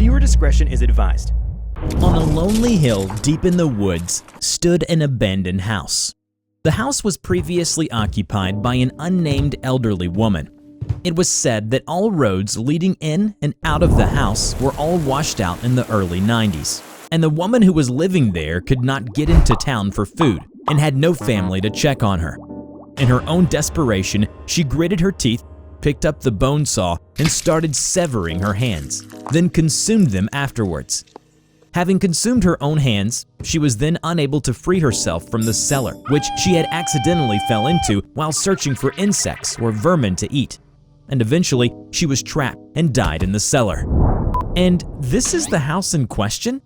Viewer discretion is advised. On a lonely hill deep in the woods stood an abandoned house. The house was previously occupied by an unnamed elderly woman. It was said that all roads leading in and out of the house were all washed out in the early 90s, and the woman who was living there could not get into town for food and had no family to check on her. In her own desperation, she gritted her teeth, picked up the bone saw, and started severing her hands, then consumed them afterwards. Having consumed her own hands, she was then unable to free herself from the cellar, which she had accidentally fell into while searching for insects or vermin to eat. And eventually, she was trapped and died in the cellar. And this is the house in question?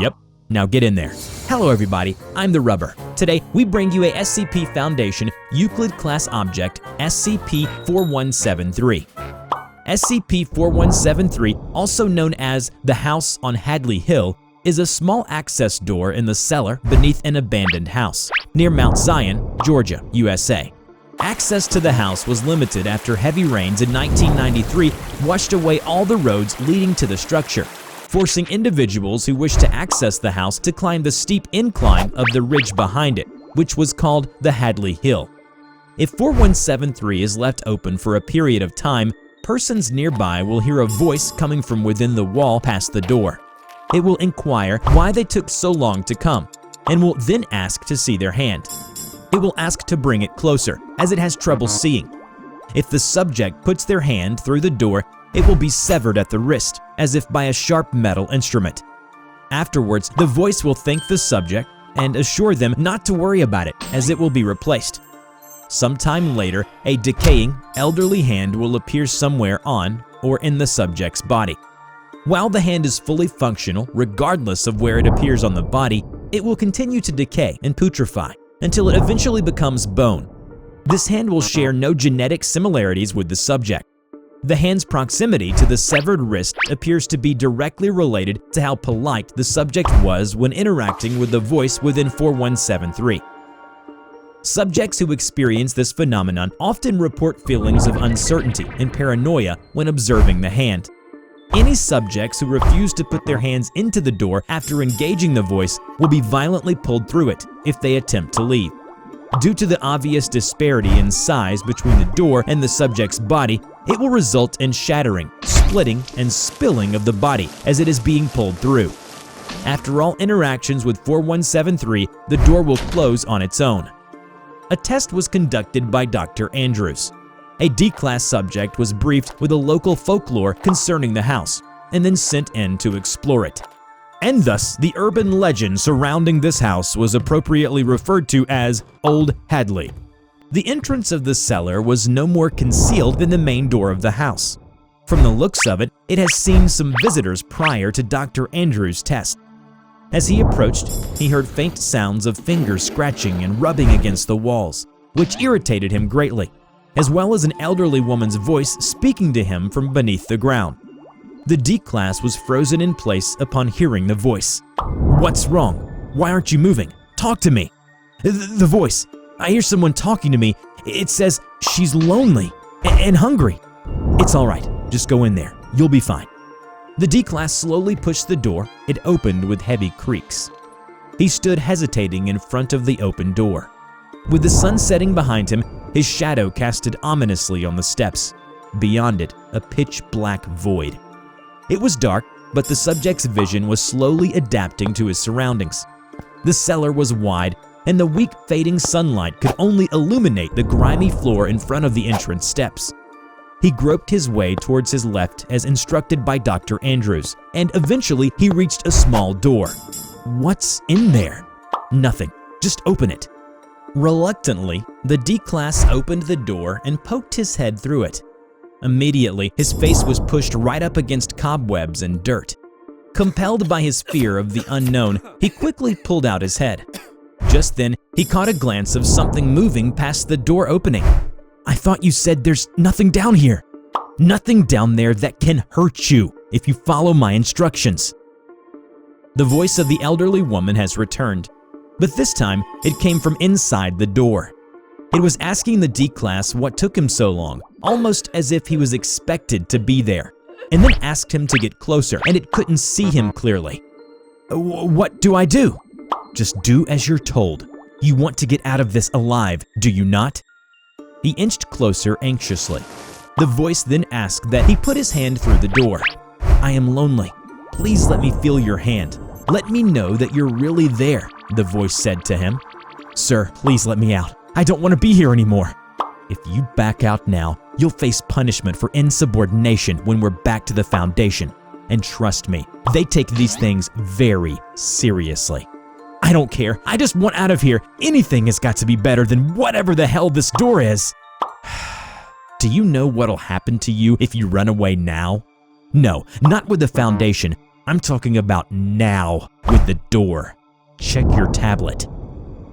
Yep, now get in there. Hello everybody, I'm TheRubber. Today, we bring you a SCP Foundation Euclid class object, SCP-4173. SCP-4173, also known as the House on Hadley Hill, is a small access door in the cellar beneath an abandoned house near Mount Zion, Georgia, USA. Access to the house was limited after heavy rains in 1993 washed away all the roads leading to the structure, forcing individuals who wished to access the house to climb the steep incline of the ridge behind it, which was called the Hadley Hill. If 4173 is left open for a period of time, persons nearby will hear a voice coming from within the wall past the door. It will inquire why they took so long to come, and will then ask to see their hand. It will ask to bring it closer, as it has trouble seeing. If the subject puts their hand through the door, it will be severed at the wrist, as if by a sharp metal instrument. Afterwards, the voice will thank the subject and assure them not to worry about it, as it will be replaced. Sometime later, a decaying, elderly hand will appear somewhere on or in the subject's body. While the hand is fully functional, regardless of where it appears on the body, it will continue to decay and putrefy until it eventually becomes bone. This hand will share no genetic similarities with the subject. The hand's proximity to the severed wrist appears to be directly related to how polite the subject was when interacting with the voice within 4173. Subjects who experience this phenomenon often report feelings of uncertainty and paranoia when observing the hand. Any subjects who refuse to put their hands into the door after engaging the voice will be violently pulled through it if they attempt to leave. Due to the obvious disparity in size between the door and the subject's body, it will result in shattering, splitting, and spilling of the body as it is being pulled through. After all interactions with 4173, the door will close on its own. A test was conducted by Dr. Andrews. A D-class subject was briefed with a local folklore concerning the house, and then sent in to explore it. And thus, the urban legend surrounding this house was appropriately referred to as Old Hadley. The entrance of the cellar was no more concealed than the main door of the house. From the looks of it, it has seen some visitors prior to Dr. Andrews' test. As he approached, he heard faint sounds of fingers scratching and rubbing against the walls, which irritated him greatly, as well as an elderly woman's voice speaking to him from beneath the ground. The D-class was frozen in place upon hearing the voice. "What's wrong? Why aren't you moving? Talk to me." The voice. "I hear someone talking to me. It says she's lonely and hungry." "It's all right. Just go in there. You'll be fine." The D-class slowly pushed the door. It opened with heavy creaks. He stood hesitating in front of the open door. With the sun setting behind him, his shadow casted ominously on the steps. Beyond it, a pitch-black void. It was dark, but the subject's vision was slowly adapting to his surroundings. The cellar was wide, and the weak fading sunlight could only illuminate the grimy floor in front of the entrance steps. He groped his way towards his left as instructed by Dr. Andrews, and eventually he reached a small door. What's in there? Nothing. Just open it. Reluctantly, the D-class opened the door and poked his head through it. Immediately, his face was pushed right up against cobwebs and dirt. Compelled by his fear of the unknown, he quickly pulled out his head. Just then, he caught a glance of something moving past the door opening. "I thought you said there's nothing down here." "Nothing down there that can hurt you if you follow my instructions." The voice of the elderly woman has returned, but this time it came from inside the door. It was asking the D-class what took him so long, almost as if he was expected to be there. and then asked him to get closer, and it couldn't see him clearly. What do I do? Just do as you're told. You want to get out of this alive, do you not? He inched closer anxiously. The voice then asked that he put his hand through the door. I am lonely. Please let me feel your hand. Let me know that you're really there, the voice said to him. Sir, please let me out. I don't want to be here anymore. If you back out now, you'll face punishment for insubordination when we're back to the Foundation. And trust me, they take these things very seriously. I don't care. I just want out of here. Anything has got to be better than whatever the hell this door is. Do you know what'll happen to you if you run away now? No, not with the Foundation. I'm talking about now with the door. Check your tablet.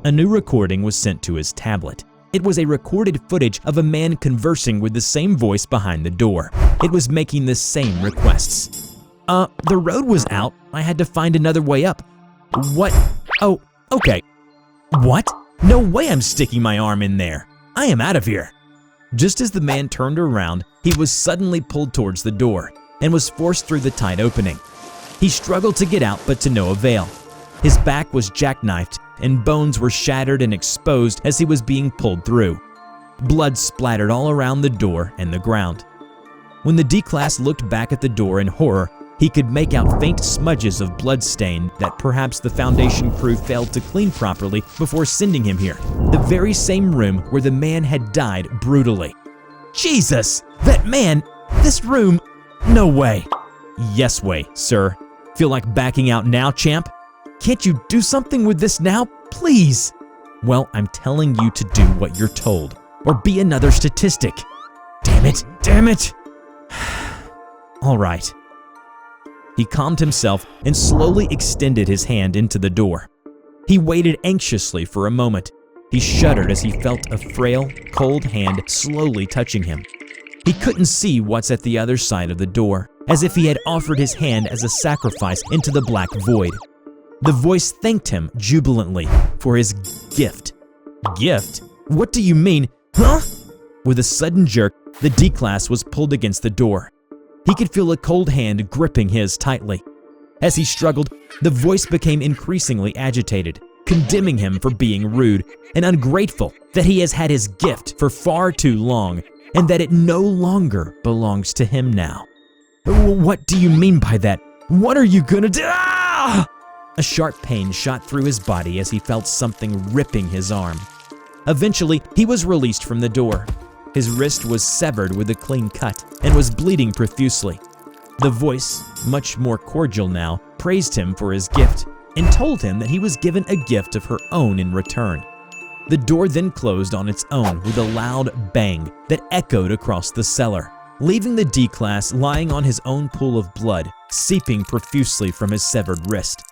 A new recording was sent to his tablet. It was a recorded footage of a man conversing with the same voice behind the door. It was making the same requests. The road was out. I had to find another way up. What? Oh, okay. What? No way I'm sticking my arm in there. I am out of here. Just as the man turned around, he was suddenly pulled towards the door and was forced through the tight opening. He struggled to get out, but to no avail. His back was jackknifed and bones were shattered and exposed as he was being pulled through. Blood splattered all around the door and the ground. When the D-Class looked back at the door in horror, he could make out faint smudges of blood stain that perhaps the Foundation crew failed to clean properly before sending him here, the very same room where the man had died brutally. Jesus! That man! This room! No way! Yes way, sir. Feel like backing out now, champ? Can't you do something with this now, please? Well, I'm telling you to do what you're told, or be another statistic. Damn it! Damn it! All right. He calmed himself and slowly extended his hand into the door. He waited anxiously for a moment. He shuddered as he felt a frail, cold hand slowly touching him. He couldn't see what's at the other side of the door, as if he had offered his hand as a sacrifice into the black void. The voice thanked him jubilantly for his gift. Gift? What do you mean? Huh? With a sudden jerk, the D-Class was pulled against the door. He could feel a cold hand gripping his tightly. As he struggled, the voice became increasingly agitated, condemning him for being rude and ungrateful, that he has had his gift for far too long, and that it no longer belongs to him now. What do you mean by that? What are you gonna do? Ah! A sharp pain shot through his body as he felt something ripping his arm. Eventually, he was released from the door. His wrist was severed with a clean cut and was bleeding profusely. The voice, much more cordial now, praised him for his gift and told him that he was given a gift of her own in return. The door then closed on its own with a loud bang that echoed across the cellar, leaving the D-Class lying on his own pool of blood, seeping profusely from his severed wrist.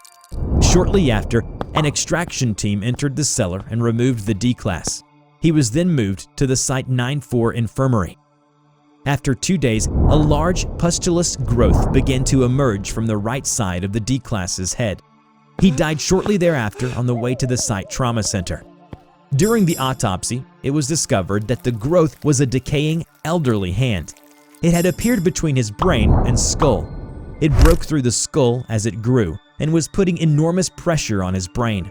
Shortly after, an extraction team entered the cellar and removed the D-Class. He was then moved to the Site-94 infirmary. After 2 days, a large pustulous growth began to emerge from the right side of the D-Class's head. He died shortly thereafter on the way to the Site Trauma Center. During the autopsy, it was discovered that the growth was a decaying, elderly hand. It had appeared between his brain and skull. It broke through the skull as it grew and was putting enormous pressure on his brain.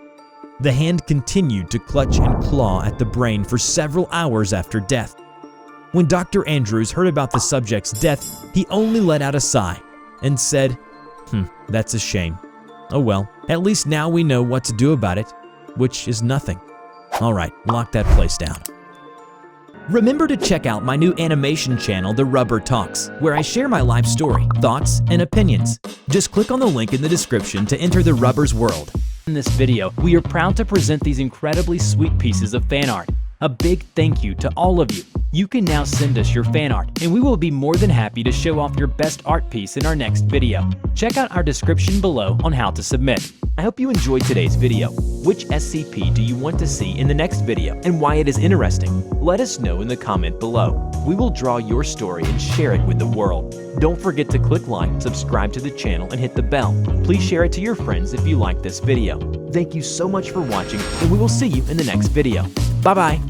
The hand continued to clutch and claw at the brain for several hours after death. When Dr. Andrews heard about the subject's death, he only let out a sigh and said, that's a shame. Oh well, at least now we know what to do about it, which is nothing. All right, lock that place down. Remember to check out my new animation channel, TheRubber Talks, where I share my life story, thoughts, and opinions. Just click on the link in the description to enter the Rubber's world. In this video, we are proud to present these incredibly sweet pieces of fan art. A big thank you to all of you. You can now send us your fan art, and we will be more than happy to show off your best art piece in our next video. Check out our description below on how to submit. I hope you enjoyed today's video. Which SCP do you want to see in the next video and why it is interesting? Let us know in the comment below. We will draw your story and share it with the world. Don't forget to click like, subscribe to the channel, and hit the bell. Please share it to your friends if you like this video. Thank you so much for watching, and we will see you in the next video. Bye-bye.